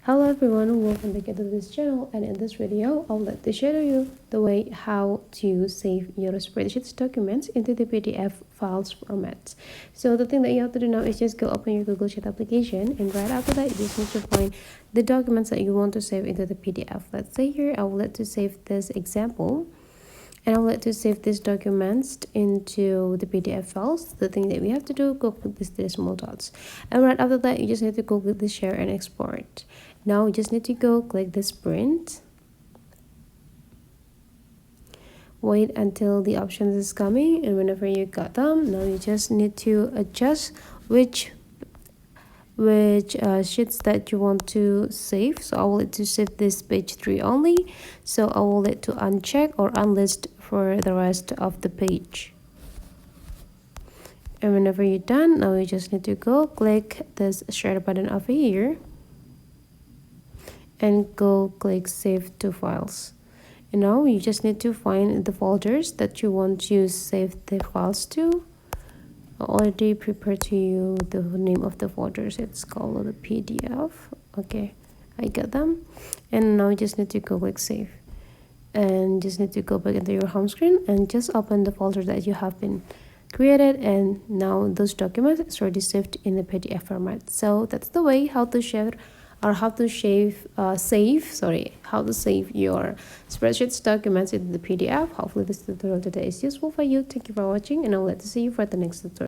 Hello everyone, welcome back to this channel, and in this video I'll like to show you the way how to save your spreadsheet documents into the PDF files format. So the thing that you have to do now is just go open your Google Sheet application, and right after that you just need to find the documents that you want to save into the PDF. Let's say here I would like to save this example, and I would like to save these documents into the PDF files. The thing that we have to do, go click these three small dots, and right after that you just need to go click the share and export. Now you just need to go click this print, wait until the options is coming, and whenever you got them, now you just need to adjust which sheets that you want to save. So I will let to save this page 3 only, so I will let to uncheck or unlist for the rest of the page. And whenever you're done, now you just need to go click this share button over here and go click save to files. And now you just need to find the folders that you want to save the files to. I already prepared to you the name of the folders. It's called the PDF. Okay, I got them. And now you just need to go click save, and just need to go back into your home screen and just open the folder that you have been created, and now those documents is already saved in the PDF format. So that's the way how to share or how to save your spreadsheets documents in the PDF. Hopefully this tutorial today is useful for you. Thank you for watching, and I would like to see you for the next tutorial.